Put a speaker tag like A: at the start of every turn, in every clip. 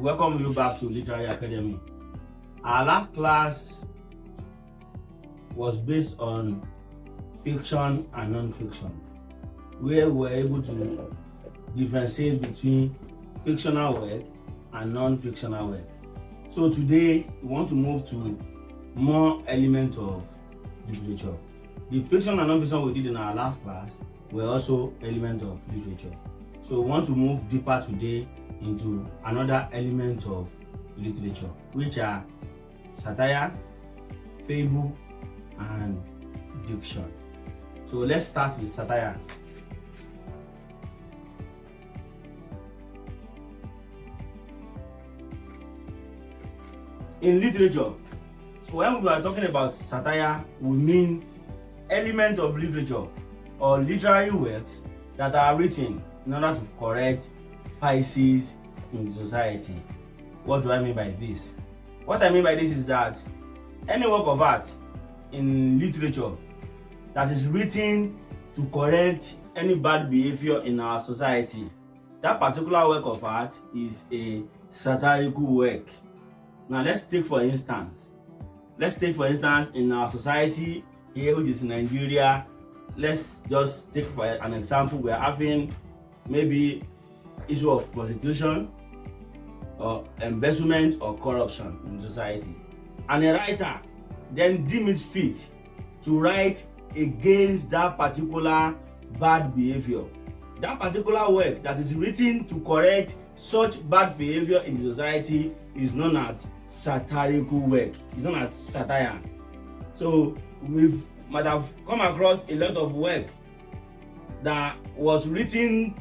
A: welcome you back to Literary Academy. Our last class was based on fiction and non-fiction, where we were able to differentiate between fictional work and non-fictional work. So today we want to move to more elements of literature. The fiction and non-fiction we did in our last class were also elements of literature. So we want to move deeper today into another element of literature, which are satire, fable, and diction. So let's start with satire. In literature, so when we are talking about satire, we mean element of literature or literary works that are written in order to correct vices in society. What do I mean by this? What I mean by this is that any work of art in literature that is written to correct any bad behavior in our society, that particular work of art is a satirical work. Now let's take for instance in our society here, which is Nigeria. Let's just take for an example. We are having maybe issue of prostitution or embezzlement or corruption in society, and a writer then deem it fit to write against that particular bad behavior. That particular work that is written to correct such bad behavior in the society is known as satirical work. It's known as satire. So we might have come across a lot of work that was written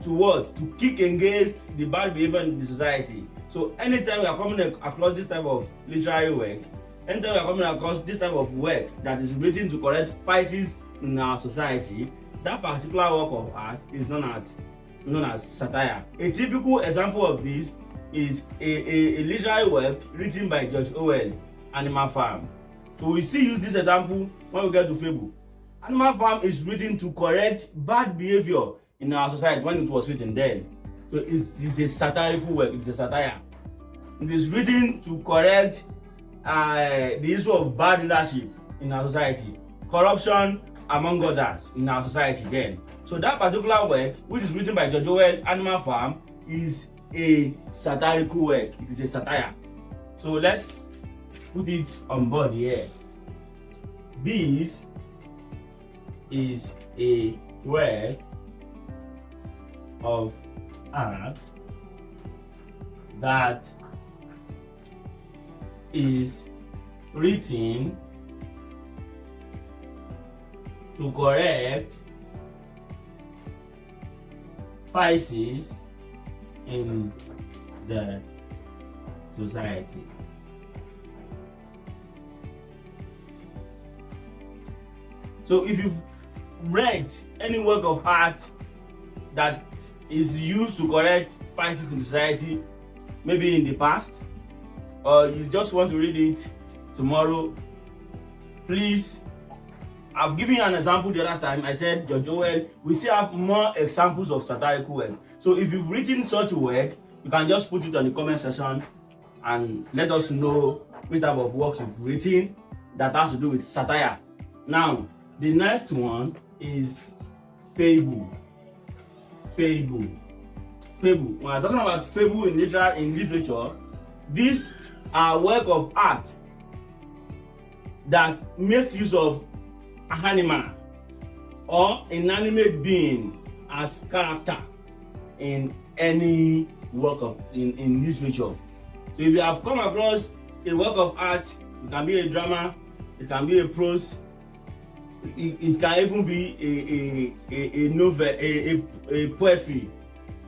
A: to kick against the bad behavior in the society. So anytime we are coming across this type of literary work, anytime we are coming across this type of work that is written to correct vices in our society, that particular work of art is known as satire. A typical example of this is a literary work written by George Orwell, Animal Farm. So we still use this example when we get to Fable. Animal Farm is written to correct bad behavior in our society when it was written then. So it's a satirical work, it's a satire. It is written to correct the issue of bad leadership in our society, corruption among others in our society then. So that particular work, which is written by George Orwell, Animal Farm, is a satirical work. It is a satire. So let's put it on board here. This is a work of art that is written to correct vices in the society. So if you've read any work of art that is used to correct vices in society, maybe in the past, or you just want to read it tomorrow, please, I've given you an example the other time. I said George Orwell. We still have more examples of satirical work. So if you've written such work, you can just put it on the comment section and let us know which type of work you've written that has to do with satire. Now, the next one is fable. Fable. When we're talking about fable in literature, these are work of art that makes use of an animal or inanimate being as character in any work of in literature. So if you have come across a work of art, it can be a drama, it can be a prose, it can even be a novel, a poetry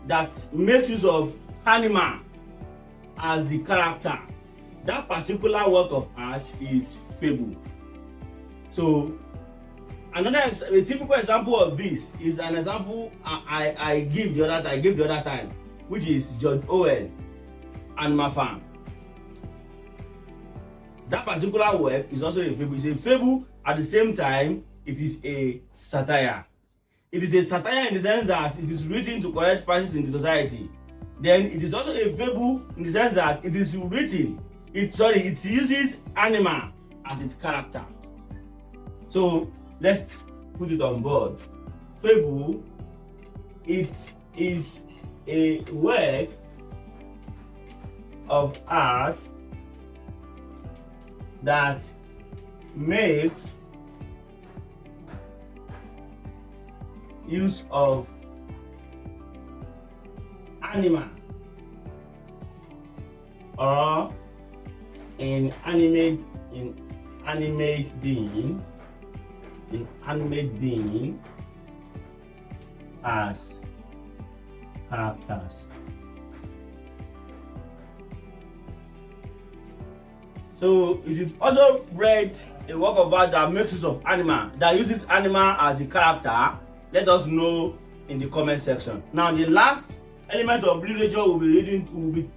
A: that makes use of animal as the character. That particular work of art is fable. So a typical example of this is an example I gave the other time, which is George Orwell, Animal Farm. That particular work is also a fable. It's a fable. At the same time, it is a satire. It is a satire in the sense that it is written to correct vices in the society. Then it is also a fable in the sense that it is written. It uses animal as its character. So let's put it on board. Fable, it is a work of art that makes use of animal or inanimate being as characters. So if you've also read a work of art that makes use of animal, that uses animal as a character, let us know in the comment section. Now the last element of literature we'll be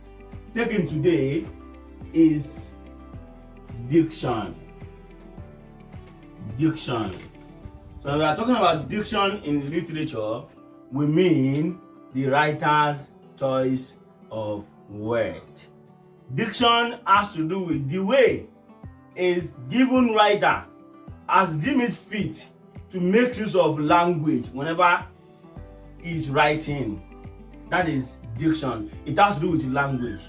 A: taking today is diction. Diction. So when we are talking about diction in literature, we mean the writer's choice of word. Diction has to do with the way a given writer has deemed it fit to make use of language whenever he's writing. That is diction. It has to do with language.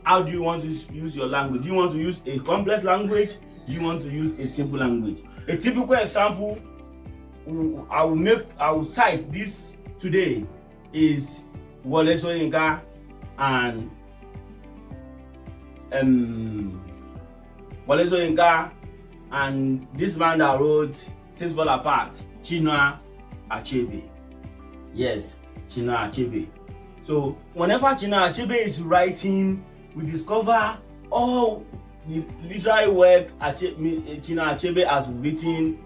A: How do you want to use your language? Do you want to use a complex language? Do you want to use a simple language? A typical example I will cite this today is Wole Soyinka and Wole Soyinka and this man that wrote Things Fall Apart, Chinua Achebe. Yes, Chinua Achebe. So whenever Chinua Achebe is writing, we discover all the literary work Chinua Achebe has written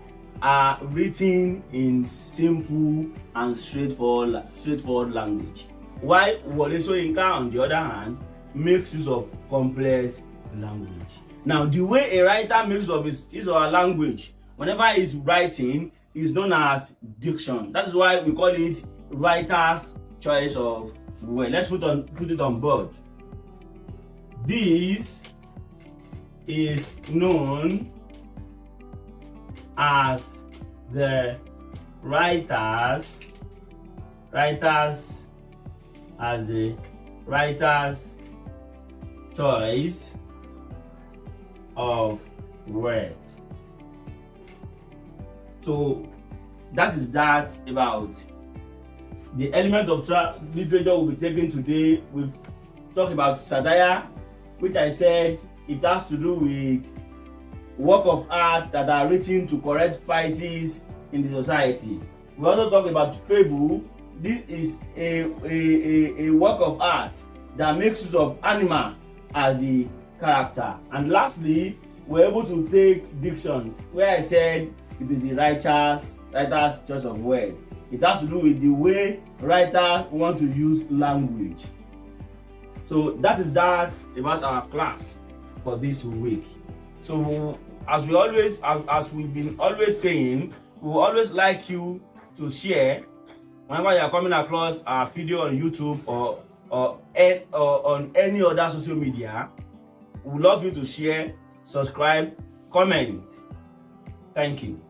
A: are written in simple and straightforward language. While Wole Soyinka, on the other hand, makes use of complex language. Now, the way a writer makes use of his or her language whenever he's writing is known as diction. That is why we call it writer's choice of word. Let's put it on board. This is known as the writer's choice of word. So that is that about the element of literature we'll be taking today. We've talked about satire, which I said it has to do with work of art that are written to correct vices in the society. We also talked about fable. This is a work of art that makes use of animal as the character. And lastly, we're able to take diction, where I said it is the writer's choice of word. It has to do with the way writers want to use language. So that is that about our class for this week. So as we've been always saying, we would always like you to share whenever you are coming across our video on YouTube or on any other social media. We would love you to share, subscribe, comment. Thank you.